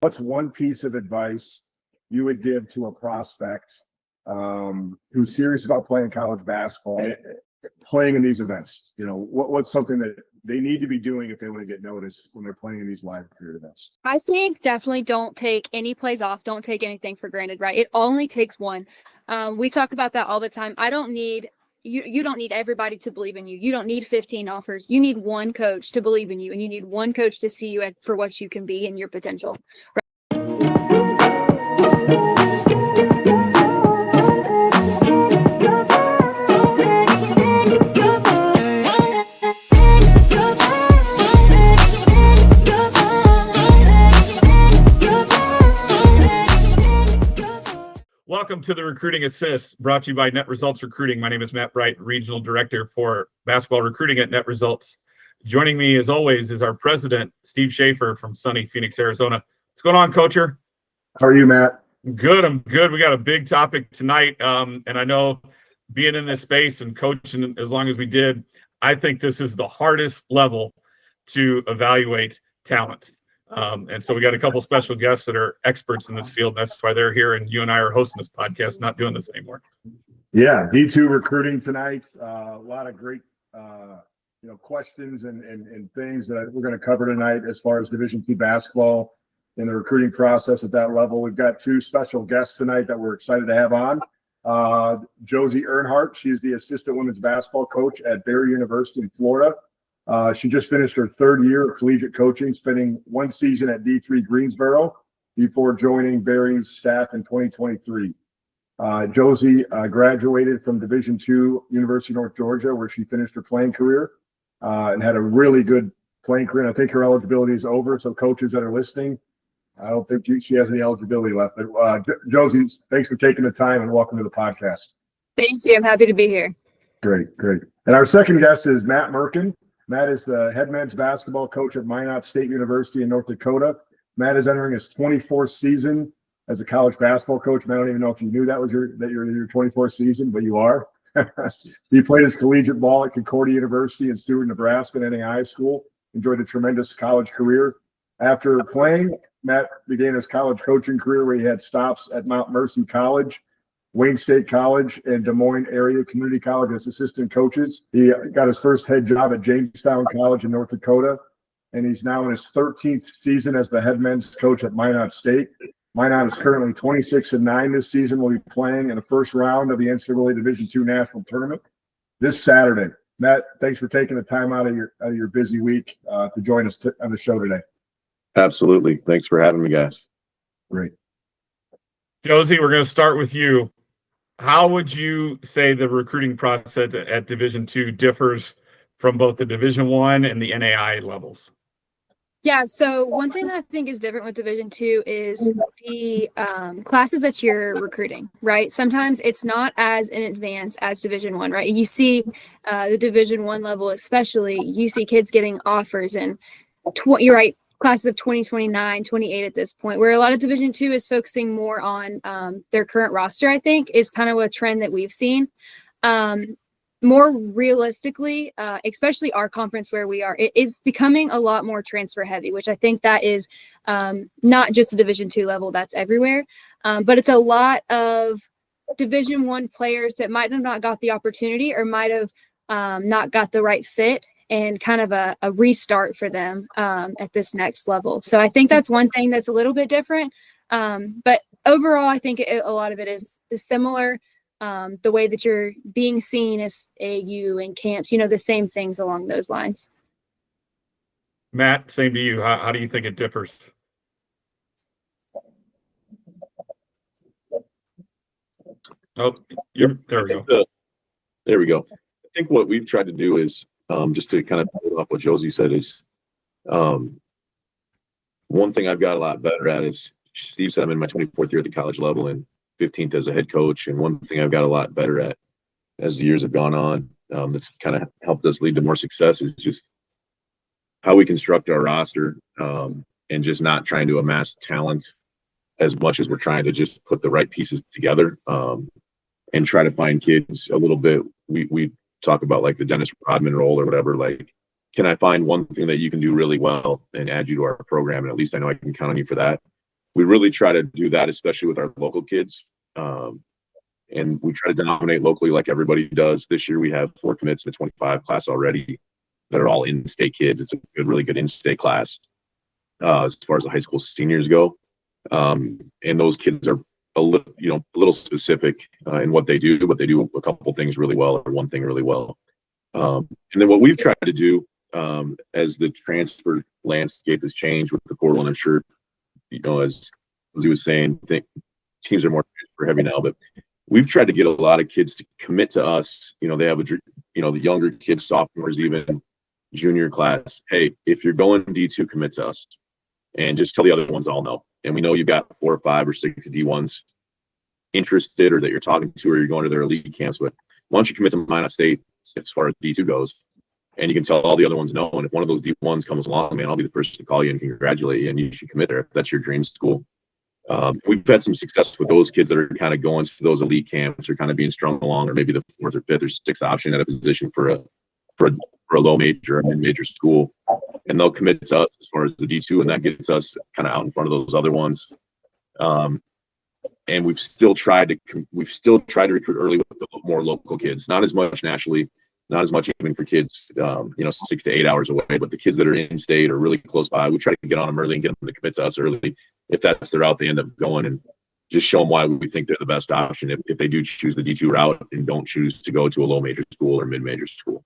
what's one piece of advice you would give to a prospect who's serious about playing college basketball, playing in these events? What's something that they need to be doing if they want to get noticed when they're playing in these live recruit events? I think definitely don't take any plays off. Don't take anything for granted, right? It only takes one. We talk about that all the time. You don't need everybody to believe in you. You don't need 15 offers. You need one coach to believe in you, and you need one coach to see you for what you can be and your potential. Welcome to the Recruiting Assist, brought to you by Net Results Recruiting. My name is Matt Bright, Regional Director for Basketball Recruiting at Net Results. Joining me, as always, is our President, Steve Schafer from sunny Phoenix, Arizona. What's going on, Coacher? How are you, Matt? Good, I'm good. We got a big topic tonight, and I know being in this space and coaching as long as we did, I think this is the hardest level to evaluate talent. And so we got a couple special guests that are experts in this field. That's why they're here, and you and I are hosting this podcast, not doing this anymore. Yeah, D2 recruiting tonight. A lot of great, questions and things that we're going to cover tonight as far as Division II basketball and the recruiting process at that level. We've got two special guests tonight that we're excited to have on. Josie Earnhardt, she's the assistant women's basketball coach at Barry University in Florida. She just finished her third year of collegiate coaching, spending one season at D3 Greensboro before joining Barry's staff in 2023. Josie graduated from Division II University of North Georgia, where she finished her playing career and had a really good playing career. And I think her eligibility is over. So coaches that are listening, I don't think she has any eligibility left. But Josie, thanks for taking the time and welcome to the podcast. Thank you. I'm happy to be here. Great. And our second guest is Matt Murken. Matt is the head men's basketball coach at Minot State University in North Dakota. Matt is entering his 24th season as a college basketball coach. Matt, I don't even know if you knew that was your 24th season, but you are. He played his collegiate ball at Concordia University in Seward, Nebraska, and high school. Enjoyed a tremendous college career. After playing, Matt began his college coaching career where he had stops at Mount Mercy College, Wayne State College, and Des Moines Area Community College as assistant coaches. He got his first head job at Jamestown College in North Dakota, and he's now in his 13th season as the head men's coach at Minot State. Minot is currently 26-9 this season. Will be playing in the first round of the NCAA Division II National Tournament this Saturday. Matt, thanks for taking the time out of your busy week to join us on the show today. Absolutely. Thanks for having me, guys. Great. Josie, we're going to start with you. How would you say the recruiting process at Division II differs from both the Division I and the NAI levels? Yeah, so one thing that I think is different with Division II is the classes that you're recruiting, right? Sometimes it's not as in advance as Division I, right? You see the Division I level especially, you see kids getting offers and you're right, classes of 2029, 28 at this point, where a lot of Division II is focusing more on their current roster, I think, is kind of a trend that we've seen. More realistically, especially our conference where we are, it is becoming a lot more transfer heavy, which I think that is not just a Division II level, that's everywhere. But it's a lot of Division I players that might have not got the opportunity or might have not got the right fit, and kind of a restart for them at this next level. So I think that's one thing that's a little bit different. But overall, I think a lot of it is similar. The way that you're being seen as AU and camps, the same things along those lines. Matt, same to you. How do you think it differs? Oh, there we go. There we go. I think what we've tried to do is just to kind of build up what Josie said is one thing I've got a lot better at is Steve said I'm in my 24th year at the college level and 15th as a head coach. And one thing I've got a lot better at as the years have gone on that's kind of helped us lead to more success is just how we construct our roster and just not trying to amass talent as much as we're trying to just put the right pieces together and try to find kids a little bit. We talk about like the Dennis Rodman role or whatever, like, can I find one thing that you can do really well and add you to our program? And at least I know I can count on you for that. we really try to do that, especially with our local kids. And we try to dominate locally like everybody does. This year we have 4 commits in the 25 class already that are all in-state kids. It's a really good in-state class as far as the high school seniors go. And those kids are a little specific in what they do, but they do a couple things really well, or one thing really well. And then what we've tried to do as the transfer landscape has changed with the portal, and I'm sure, as he was saying, I think teams are more transfer heavy now, but we've tried to get a lot of kids to commit to us. They have the younger kids, sophomores, even junior class. Hey, if you're going D2, commit to us, and just tell the other ones all no. And we know you've got 4 or 5 or 6 D1s interested, or that you're talking to, or you're going to their elite camps. But why don't you commit to Minot State as far as D2 goes? And you can tell all the other ones no. And if one of those D1s comes along, man, I'll be the first to call you and congratulate you, and you should commit there if that's your dream school. We've had some success with those kids that are kind of going to those elite camps, or kind of being strung along, or maybe the 4th or 5th or 6th option at a position for a low major or mid-major school, and they'll commit to us as far as the D2, and that gets us kind of out in front of those other ones. And we've still tried to recruit early with the more local kids, not as much nationally, not as much even for kids 6 to 8 hours away, but the kids that are in state or really close by, we try to get on them early and get them to commit to us early. If that's the route they end up going, and just show them why we think they're the best option if they do choose the D2 route and don't choose to go to a low major school or mid-major school.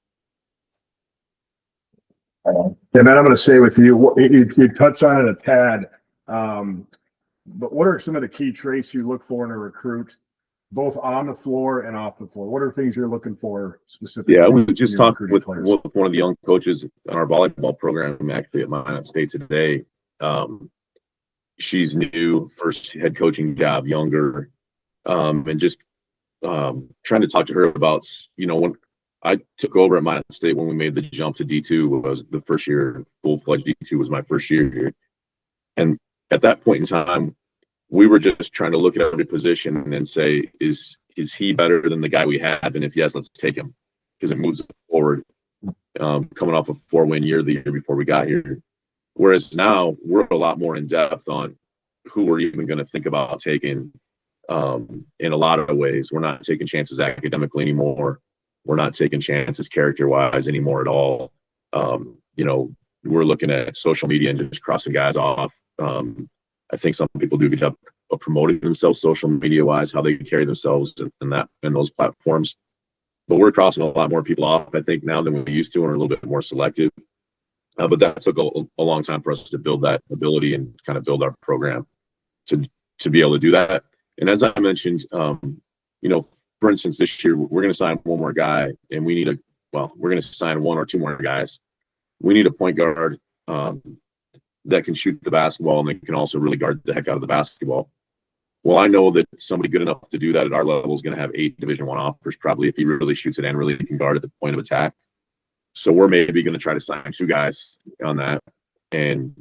Yeah, man, I'm going to say with you, you touched on it a tad, but what are some of the key traits you look for in a recruit, both on the floor and off the floor? What are things you're looking for specifically? Yeah, we just talked with one of the young coaches on our volleyball program, actually at Minot State today. She's new, first head coaching job, younger, and just trying to talk to her about, when I took over at Minot State, when we made the jump to D2, was the first year, full-fledged D2 was my first year here. And at that point in time, we were just trying to look at every position and say, is he better than the guy we have? And if yes, let's take him, because it moves forward. Coming off a 4-win year the year before we got here. Whereas now we're a lot more in depth on who we're even going to think about taking in a lot of ways. We're not taking chances academically anymore. We're not taking chances character-wise anymore at all. We're looking at social media and just crossing guys off. I think some people do a good job of promoting themselves social media-wise, how they carry themselves in those platforms. But we're crossing a lot more people off, I think, now than we used to, and are a little bit more selective. But that took a long time for us to build that ability and kind of build our program to be able to do that. And as I mentioned, for instance, this year we're going to sign one more guy, and we're going to sign 1 or 2 more guys. We need a point guard that can shoot the basketball and that can also really guard the heck out of the basketball. Well, I know that somebody good enough to do that at our level is going to have 8 Division I offers, probably, if he really shoots it and really can guard at the point of attack. So we're maybe going to try to sign 2 guys on that, and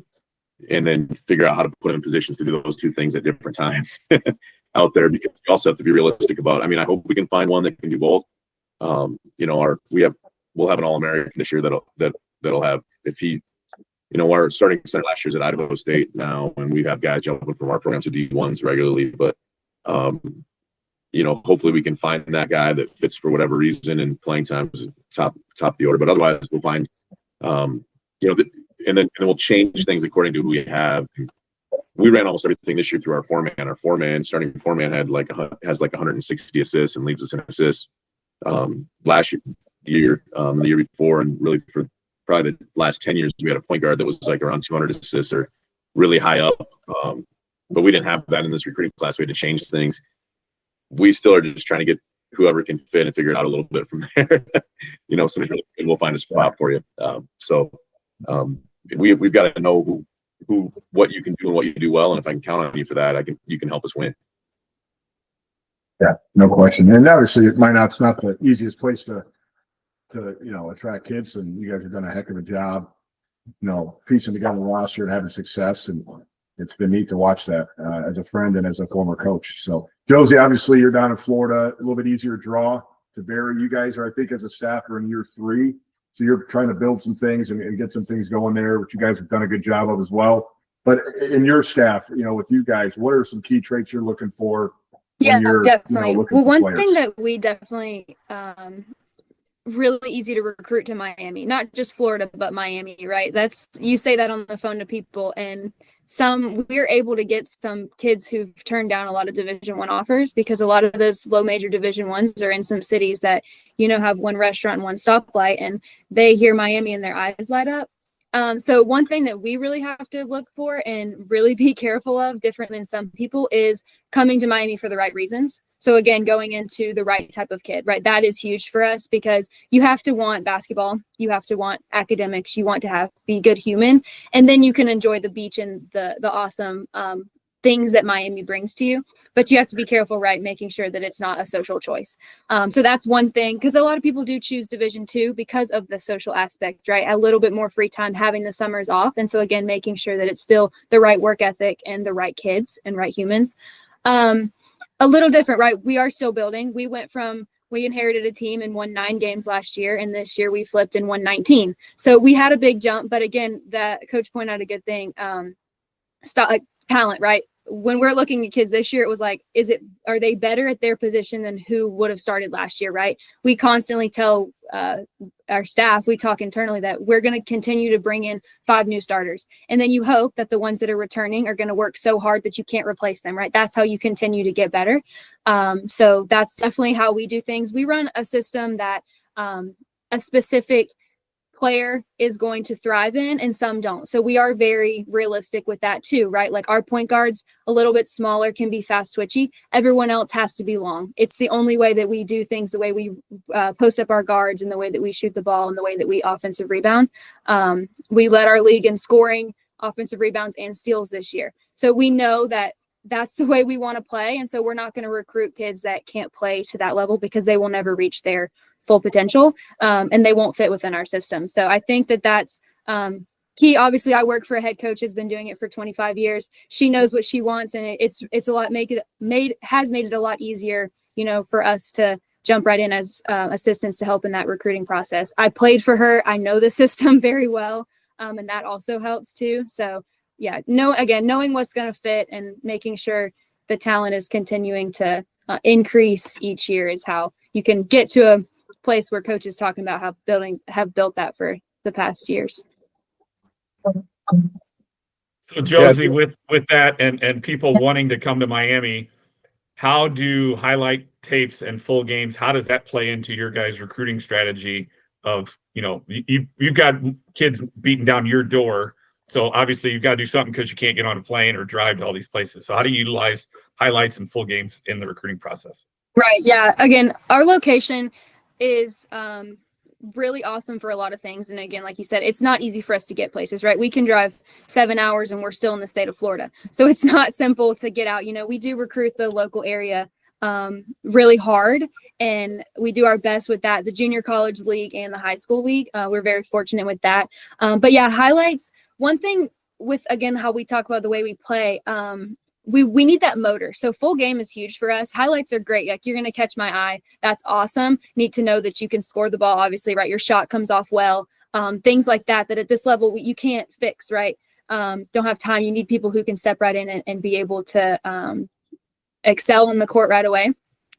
then figure out how to put in positions to do those 2 things at different times out there, because you also have to be realistic about. I hope we can find one that can do both. We'll have an All-American this year that'll have, if he. Our starting center last year's at Idaho State now, and we have guys jumping from our program to D1s regularly. But, hopefully we can find that guy that fits for whatever reason, and playing time is top the order. But otherwise, we'll find, and then we'll change things according to who we have. We ran almost everything this year through our four-man. Our starting four-man has like 160 assists and leads us in assists. Last year, the year before, and really for probably the last 10 years, we had a point guard that was like around 200 assists, or really high up. But we didn't have that in this recruiting class. We had to change things. We still are just trying to get whoever can fit and figure it out a little bit from there. Somebody really good, we'll find a spot for you. We've got to know what you can do and what you do well. And if I can count on you for that, you can help us win. Yeah, no question. And obviously Minot's not the easiest place to attract kids, and you guys have done a heck of a job, piecing together the roster and having success. And it's been neat to watch that as a friend and as a former coach. So Josie, obviously you're down in Florida, a little bit easier draw to Barry. You guys are, I think, as a staff, are in year 3. So you're trying to build some things and get some things going there, which you guys have done a good job of as well. But in your staff, with you guys, what are some key traits you're looking for Yeah, when you're definitely. looking Well, for one players? thing that we definitely really easy to recruit to Miami, not just Florida, but Miami, right? You say that on the phone to people, and we're able to get some kids who've turned down a lot of Division I offers, because a lot of those low major Division Is are in some cities that, have one restaurant and one stoplight, and they hear Miami and their eyes light up. So one thing that we really have to look for and really be careful of, different than some people, is coming to Miami for the right reasons. So again, going into the right type of kid, right? That is huge for us, because you have to want basketball, you have to want academics, you want to be a good human, and then you can enjoy the beach and the awesome things that Miami brings to you. But you have to be careful, right? Making sure that it's not a social choice. So that's one thing, because a lot of people do choose Division II because of the social aspect, right? A little bit more free time, having the summers off. And so again, making sure that it's still the right work ethic and the right kids and right humans. A little different, right? We are still building. We inherited a team and won 9 games last year, and this year we flipped and won 19. So we had a big jump, but again, that coach pointed out a good thing. Talent, right? When we're looking at kids this year, it was like, are they better at their position than who would have started last year, right? We constantly tell our staff, we talk internally, that we're going to continue to bring in 5 new starters. And then you hope that the ones that are returning are going to work so hard that you can't replace them, right? That's how you continue to get better. So that's definitely how we do things. We run a system that a specific player is going to thrive in, and some don't. So we are very realistic with that too, right? Like our point guards, a little bit smaller, can be fast twitchy. Everyone else has to be long. It's the only way that we do things, the way we post up our guards and the way that we shoot the ball and the way that we offensive rebound. We led our league in scoring, offensive rebounds, and steals this year. So we know that that's the way we want to play. And so we're not going to recruit kids that can't play to that level, because they will never reach their full potential, and they won't fit within our system. So I think that that's key. Obviously, I work for a head coach who's been doing it for 25 years. She knows what she wants, and it's a lot has made it a lot easier, for us to jump right in as assistants to help in that recruiting process. I played for her. I know the system very well, and that also helps too. So yeah, knowing what's going to fit and making sure the talent is continuing to increase each year is how you can get to a place where coaches talking about how have built that for the past years. So Josie, with that and people wanting to come to Miami, how do highlight tapes and full games, how does that play into your guys' recruiting strategy of, you've got kids beating down your door. So obviously you've got to do something because you can't get on a plane or drive to all these places. So how do you utilize highlights and full games in the recruiting process? Right. Yeah. Again, our location is really awesome for a lot of things. And again, like you said, it's not easy for us to get places, right? We can drive 7 hours and we're still in the state of Florida. So it's not simple to get out. We do recruit the local area really hard, and we do our best with that. The junior college league and the high school league, we're very fortunate with that. But yeah, highlights, one thing with, again, how we talk about the way we play, we need that motor. So full game is huge for us. Highlights are great. Like, you're going to catch my eye. That's awesome. Need to know that you can score the ball, obviously, right? Your shot comes off well. Things like that at this level, you can't fix, right? Don't have time. You need people who can step right in and be able to excel in the court right away.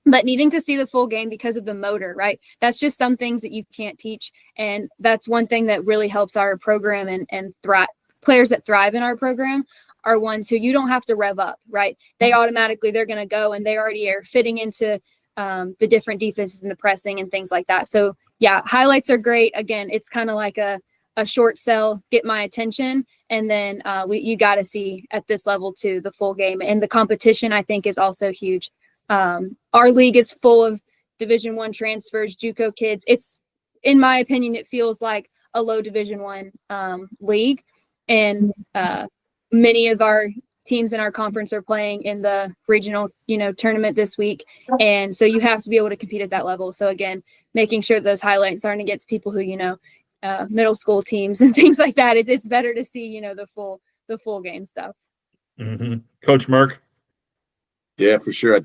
But needing to see the full game because of the motor, right? That's just some things that you can't teach. And that's one thing that really helps our program and players that thrive in our program are ones who you don't have to rev up, right? They're going to go, and they already are fitting into the different defenses and the pressing and things like that. So yeah, highlights are great. Again, it's kind of like a short sell, get my attention. And then you got to see at this level too, the full game, and the competition, I think, is also huge. Our league is full of Division I transfers, JUCO kids. It's, in my opinion, it feels like a low Division I league. And many of our teams in our conference are playing in the regional, tournament this week. And so you have to be able to compete at that level. So again, making sure those highlights aren't against people who, middle school teams and things like that. It's better to see, the full game stuff. Mm-hmm. Coach Murk. Yeah, for sure. I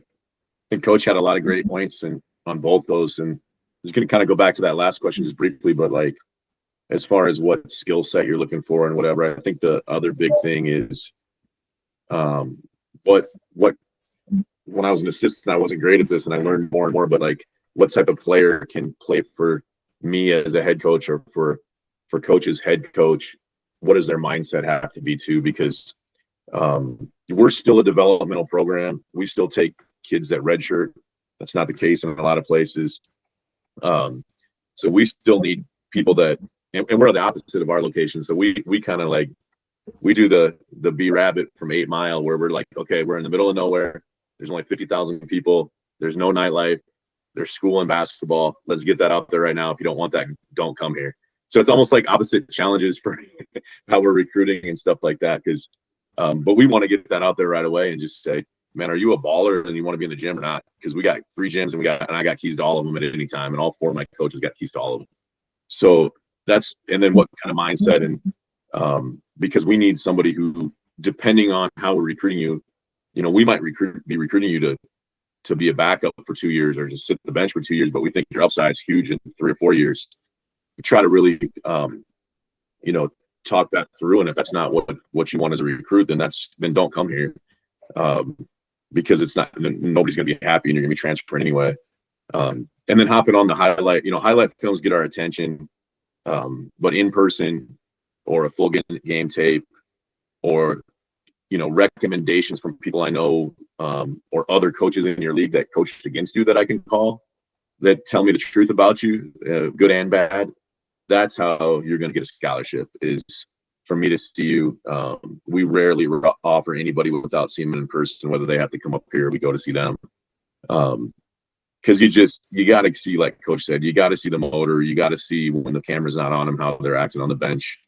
think Coach had a lot of great points on both those. And I was going to kind of go back to that last question just briefly, but as far as what skill set you're looking for and whatever. I think the other big thing is what when I was an assistant, I wasn't great at this and I learned more and more, but like what type of player can play for me as a head coach or for coach's head coach? What does their mindset have to be too? Because we're still a developmental program. We still take kids that redshirt. That's not the case in a lot of places. So we still need people that, and we're the opposite of our location. So we kind of like, we do the B Rabbit from 8 Mile, where we're like, okay, we're in the middle of nowhere. There's only 50,000 people. There's no nightlife. There's school and basketball. Let's get that out there right now. If you don't want that, don't come here. So it's almost like opposite challenges for how we're recruiting and stuff like that. Because, but we want to get that out there right away and just say, man, are you a baller and you want to be in the gym or not? Because we got 3 gyms and I got keys to all of them at any time, and all 4 of my coaches got keys to all of them. So that's, and then what kind of mindset, and because we need somebody who, depending on how we're recruiting you, you know, we might be recruiting you to be a backup for 2 years or just sit the bench for 2 years, but we think your upside is huge in 3 or 4 years. We try to really, you know, talk that through. And if that's not what you want as a recruit, then don't come here, because it's not, nobody's going to be happy and you're going to be transferring anyway. And then hopping on the highlight, you know, highlight films get our attention, but in person or a full game tape, or, you know, recommendations from people I know, or other coaches in your league that coached against you that I can call, that tell me the truth about you, good and bad. That's how you're going to get a scholarship, is for me to see you. We rarely offer anybody without seeing them in person, whether they have to come up here or we go to see them. Because you got to see, like Coach said, you got to see the motor. You got to see when the camera's not on them, how they're acting on the bench.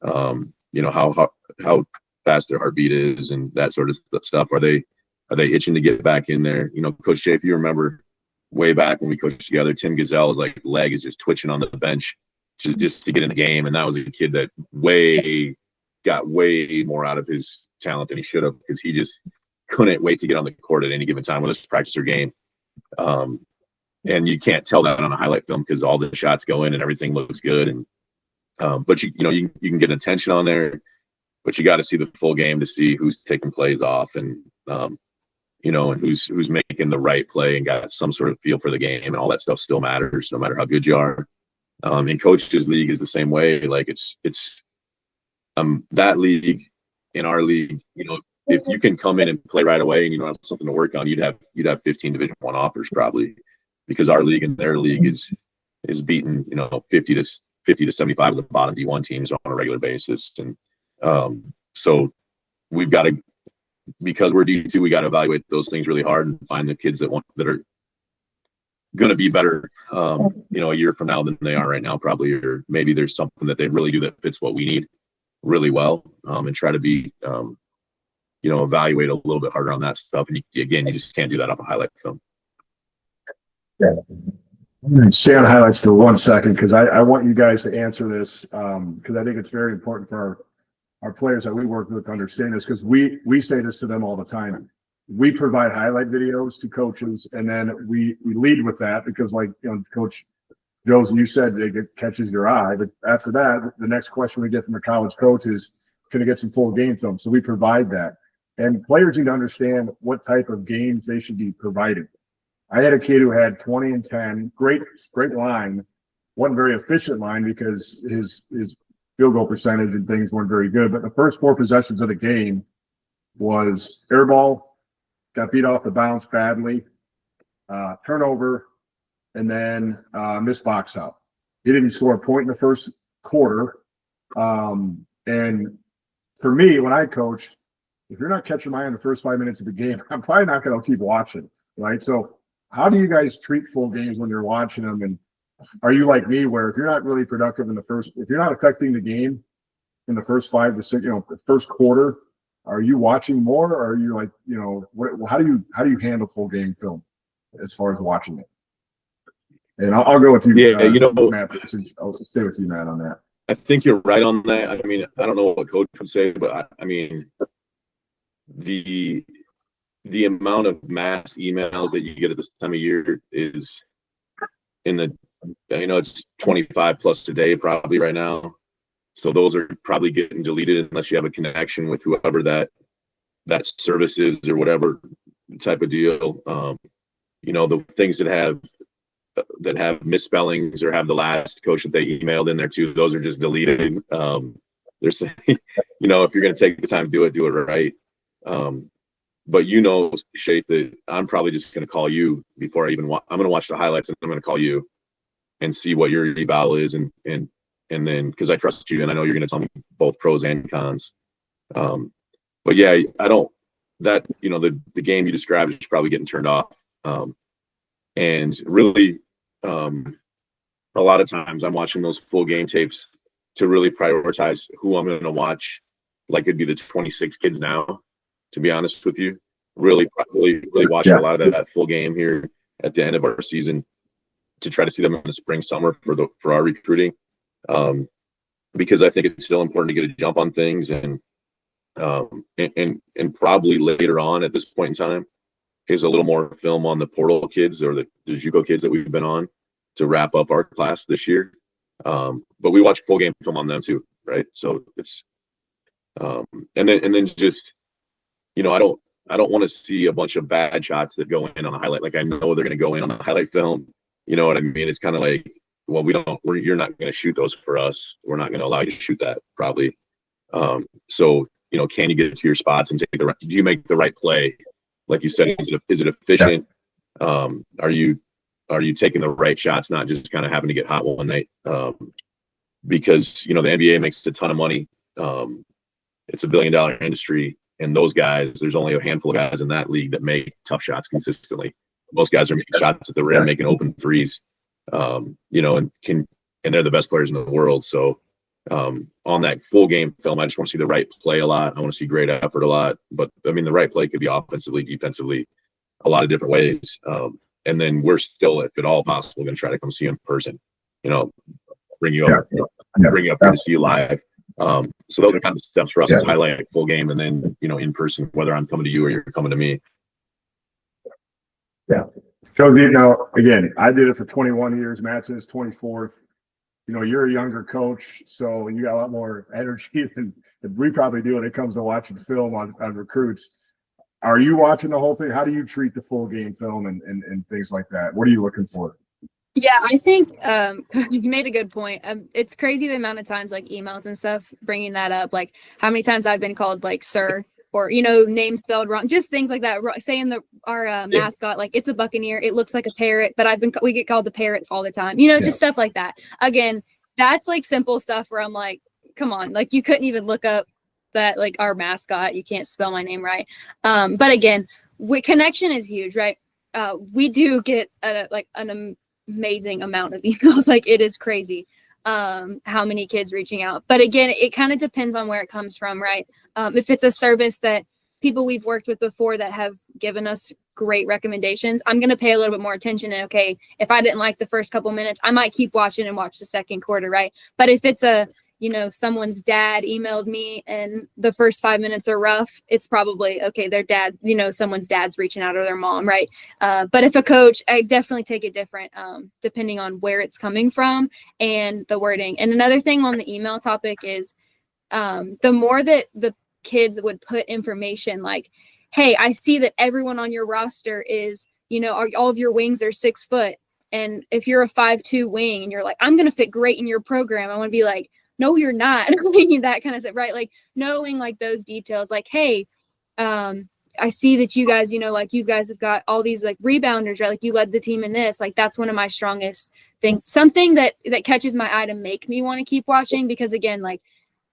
You know, how fast their heartbeat is and that sort of stuff. Are they itching to get back in there? You know, Coach Shea, if you remember way back when we coached together, Tim Gazelle's like leg is just twitching on the bench just to get in the game. And that was a kid that got way more out of his talent than he should have, because he just couldn't wait to get on the court at any given time, whether it's practice or game. And you can't tell that on a highlight film because all the shots go in and everything looks good. And but you can get attention on there, but you got to see the full game to see who's taking plays off, and you know, and who's making the right play and got some sort of feel for the game, and all that stuff still matters no matter how good you are. And Coach's league is the same way. Like it's that league, in our league, you know, if you can come in and play right away and you don't have something to work on, you'd have 15 Division I offers probably, because our league and their league is beating, you know, 50 to 75 of the bottom D1 teams on a regular basis. And so we've got to, because we're D2, we got to evaluate those things really hard and find the kids that are going to be better, you know, a year from now than they are right now, probably, or maybe there's something that they really do that fits what we need really well, and try to be, you know, evaluate a little bit harder on that stuff. And you just can't do that off a highlight film. Yeah. I'm going to stay on highlights for 1 second, because I want you guys to answer this, because I think it's very important for our players that we work with to understand this, because we say this to them all the time. We provide highlight videos to coaches, and then we lead with that, because, like, you know, Coach Josie, you said it catches your eye, but after that, the next question we get from a college coach is, can I get some full game film? So we provide that, and players need to understand what type of games they should be provided. I had a kid who had 20 and 10, great line, wasn't very efficient line because his field goal percentage and things weren't very good. But the first 4 possessions of the game was air ball, got beat off the bounce badly, turnover, and then missed box out. He didn't score a point in the first quarter. And for me, when I coached, if you're not catching my eye in the first 5 minutes of the game, I'm probably not going to keep watching, right? So how do you guys treat full games when you're watching them? And are you like me, where if you're not really productive if you're not affecting the game in the first 5 to 6, you know, the first quarter, are you watching more, or are you like, you know, how do you handle full game film as far as watching it? And I'll go with you. Yeah, you know, Matt, I'll stay with you, Matt, on that. I think you're right on that. I mean, I don't know what Coach would say, but I mean, the amount of mass emails that you get at this time of year is in the it's 25 plus a day probably right now. So those are probably getting deleted unless you have a connection with whoever that service is or whatever type of deal. The things that have misspellings or have the last coach that they emailed in there too, those are just deleted. There's, if you're going to take the time to do it right. But Shafe, that I'm probably just going to call you before I even I'm going to watch the highlights, and I'm going to call you and see what your eval is, and then because I trust you and I know you're going to tell me both pros and cons. But yeah, I don't, that, the game you described is probably getting turned off. And really, a lot of times I'm watching those full game tapes to really prioritize who I'm going to watch. Like it'd be the 26 kids now, to be honest with you. Really watching a lot of that full game here at the end of our season to try to see them in the spring, summer for our recruiting. Because I think it's still important to get a jump on things, and probably later on at this point in time is a little more film on the portal kids or the JUCO kids that we've been on to wrap up our class this year. But we watch full game film on them too, right? So it's and then just I don't want to see a bunch of bad shots that go in on the highlight. Like I know they're going to go in on the highlight film. You know what I mean? It's kind of like, well, you're not going to shoot those for us. We're not going to allow you to shoot that probably. So, can you get to your spots and do you make the right play? Like you said, is it efficient? Yeah. Are you taking the right shots, not just kind of having to get hot one night? Because, the NBA makes a ton of money. It's $1 billion industry. And those guys, there's only a handful of guys in that league that make tough shots consistently. Most guys are making shots at the rim, making open threes, and they're the best players in the world. So on that full game film, I just want to see the right play a lot. I want to see great effort a lot. But I mean, the right play could be offensively, defensively, a lot of different ways. And then we're still, if at all possible, going to try to come see you in person. Bring you up, here to see you live. So those are kind of steps for us to highlight a full game, and then in person, whether I'm coming to you or you're coming to me. Yeah. Josie, again, I did it for 21 years. Matt's in his 24th. You're a younger coach, so you got a lot more energy than we probably do when it comes to watching film on recruits. Are you watching the whole thing? How do you treat the full game film and things like that? What are you looking for? Yeah, I think you made a good point. It's crazy the amount of times like emails and stuff bringing that up, like how many times I've been called like sir, or name spelled wrong, just things like that. Saying our mascot, like it's a Buccaneer, it looks like a parrot, but we get called the parrots all the time. Just stuff like that. Again, that's like simple stuff where I'm like, come on, like you couldn't even look up that like our mascot, you can't spell my name right. But again, connection is huge, right? We do get an amazing amount of emails. Like it is crazy how many kids reaching out. But again, it kind of depends on where it comes from, right? If it's a service that people we've worked with before that have given us great recommendations, I'm going to pay a little bit more attention. And okay, if I didn't like the first couple minutes, I might keep watching and watch the second quarter, right? But if it's someone's dad emailed me and the first 5 minutes are rough, it's probably okay, their dad, someone's dad's reaching out, or their mom, right? But if a coach, I definitely take it different depending on where it's coming from and the wording. And another thing on the email topic is the more that the kids would put information like, hey, I see that everyone on your roster is, all of your wings are 6 foot. And if you're a 5'2" wing and you're like, I'm going to fit great in your program, I want to be like, no, you're not. That kind of stuff, right? Like knowing like those details, like, hey, I see that you guys, like you guys have got all these like rebounders, right? Like you led the team in this, like that's one of my strongest things. Something that catches my eye to make me want to keep watching, because again, like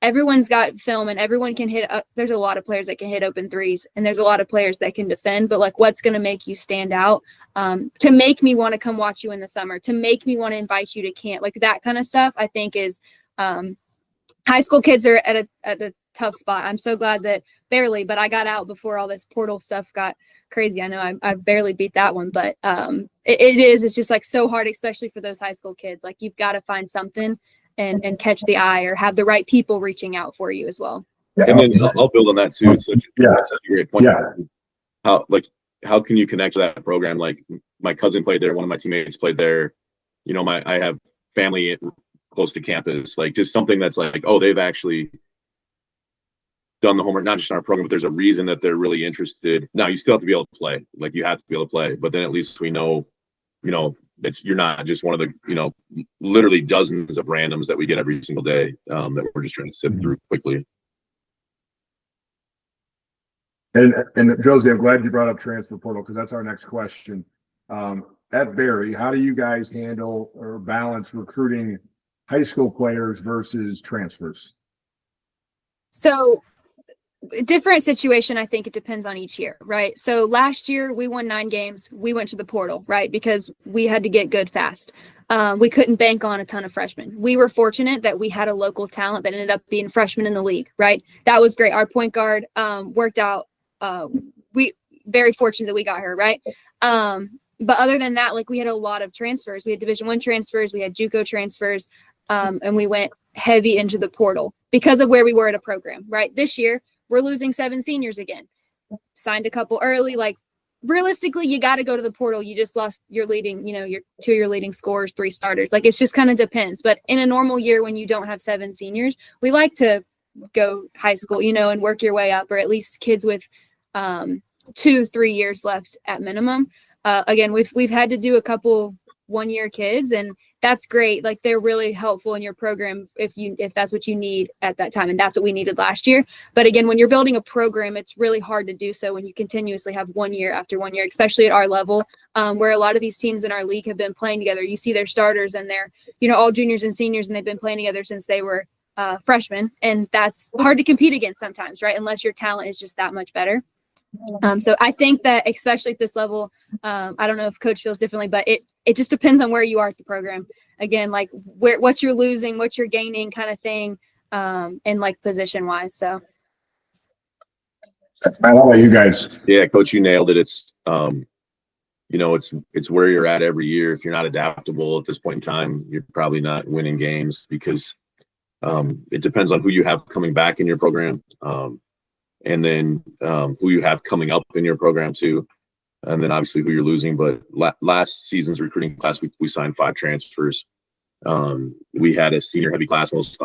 everyone's got film and everyone can hit. There's a lot of players that can hit open threes, and there's a lot of players that can defend. But like, what's going to make you stand out? To make me want to come watch you in the summer, to make me want to invite you to camp, like that kind of stuff. I think is high school kids are at a tough spot. I'm so glad that but I got out before all this portal stuff got crazy. I know I barely beat that one, but it's just like so hard, especially for those high school kids. Like you've got to find something and catch the eye, or have the right people reaching out for you as well. And then I'll build on that too. It's such a great point. How can you connect to that program? Like my cousin played there, one of my teammates played there. I have family close to campus, like just something that's like, oh, they've actually done the homework, not just in our program, but there's a reason that they're really interested. Now you still have to be able to play, like you have to be able to play, but then at least we know, you're not just one of the, literally dozens of randoms that we get every single day that we're just trying to sift through quickly. And Josie, I'm glad you brought up transfer portal because that's our next question. At Berry, how do you guys handle or balance recruiting high school players versus transfers? So different situation. I think it depends on each year, right? So last year we won 9 games. We went to the portal, right? Because we had to get good fast. We couldn't bank on a ton of freshmen. We were fortunate that we had a local talent that ended up being freshman in the league, right? That was great. Our point guard worked out. We very fortunate that we got her, right? But other than that, like we had a lot of transfers. We had Division I transfers, we had JUCO transfers, and we went heavy into the portal because of where we were at a program, right? This year, we're losing 7 seniors again. Signed a couple early. Like realistically, you got to go to the portal. You just lost your leading, your 2 of your leading scorers, 3 starters. Like it's just kind of depends. But in a normal year, when you don't have 7 seniors, we like to go high school, and work your way up, or at least kids with 2-3 years left at minimum. Again, we've had to do a couple 1-year kids, and that's great. Like they're really helpful in your program if that's what you need at that time, and that's what we needed last year. But again, when you're building a program, it's really hard to do so when you continuously have 1 year after 1 year, especially at our level, where a lot of these teams in our league have been playing together. You see their starters and they're all juniors and seniors, and they've been playing together since they were freshmen, and that's hard to compete against sometimes, right? Unless your talent is just that much better. So I think that especially at this level, I don't know if coach feels differently, but it just depends on where you are at the program. Again, like what you're losing, what you're gaining kind of thing, and like position wise. So Matt, how about you guys? Yeah, coach, you nailed it. It's it's where you're at every year. If you're not adaptable at this point in time, you're probably not winning games because it depends on who you have coming back in your program. And then who you have coming up in your program too, and then obviously who you're losing. But last season's recruiting class, we signed 5 transfers. We had a senior heavy class, most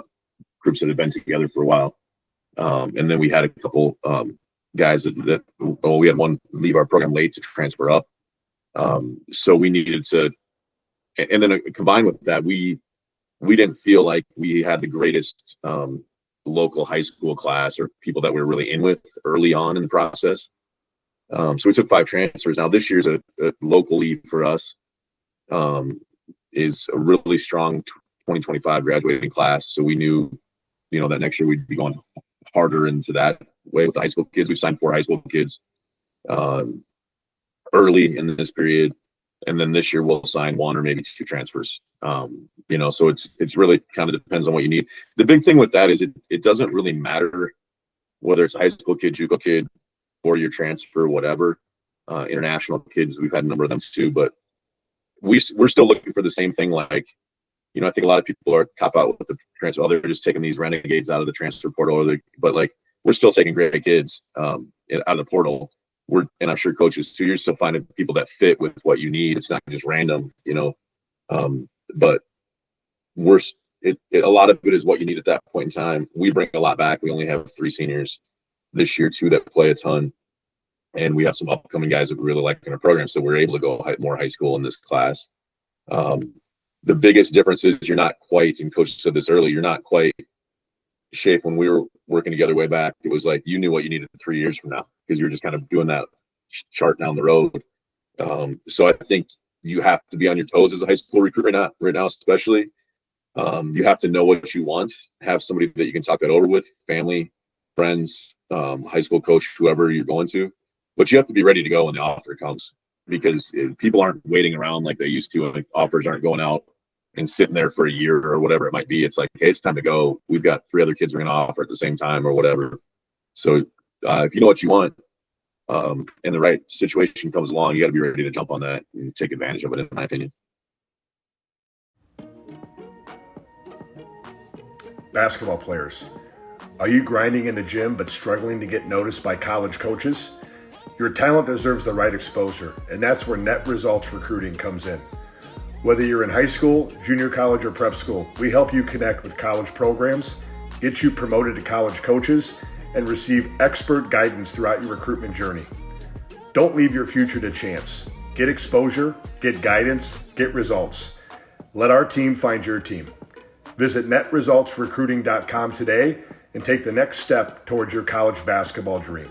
groups that had been together for a while, and then we had a couple guys that we had one leave our program late to transfer up. So we needed to, and then combined with that, we didn't feel like we had the greatest local high school class or people that we were really in with early on in the process. So we took 5 transfers. Now this year's a locally for us is a really strong 2025 graduating class. So we knew, that next year we'd be going harder into that way with the high school kids. We signed 4 high school kids early in this period. And then this year we'll sign 1 or maybe 2 transfers. So it's really kind of depends on what you need. The big thing with that is it doesn't really matter whether it's a high school kid, JUCO kid, or your transfer, whatever. International kids, we've had a number of them too, but we're still looking for the same thing. Like, I think a lot of people are cop out with the transfer. Oh, they're just taking these renegades out of the transfer portal, but like we're still taking great kids out of the portal. And I'm sure coaches too, you're still finding people that fit with what you need. It's not just random, but a lot of it is what you need at that point in time. We bring a lot back. We only have 3 seniors this year too that play a ton, and we have some upcoming guys that we really like in our program. So we're able to go more high school in this class. The biggest difference is you're not quite, and coach said this earlier, you're not quite shape when we were working together way back. It was like you knew what you needed 3 years from now because you were just kind of doing that chart down the road. So I think you have to be on your toes as a high school recruit right now especially. You have to know what you want, have somebody that you can talk that over with, family, friends, high school coach, whoever you're going to. But you have to be ready to go when the offer comes because people aren't waiting around like they used to. Like offers aren't going out and sitting there for a year or whatever it might be. It's like, hey, it's time to go. We've got 3 other kids we're going to offer at the same time or whatever. So if you know what you want and the right situation comes along, you got to be ready to jump on that and take advantage of it, in my opinion. Basketball players, are you grinding in the gym but struggling to get noticed by college coaches? Your talent deserves the right exposure, and that's where Net Results Recruiting comes in. Whether you're in high school, junior college, or prep school, we help you connect with college programs, get you promoted to college coaches, and receive expert guidance throughout your recruitment journey. Don't leave your future to chance. Get exposure, get guidance, get results. Let our team find your team. Visit netresultsrecruiting.com today and take the next step towards your college basketball dream.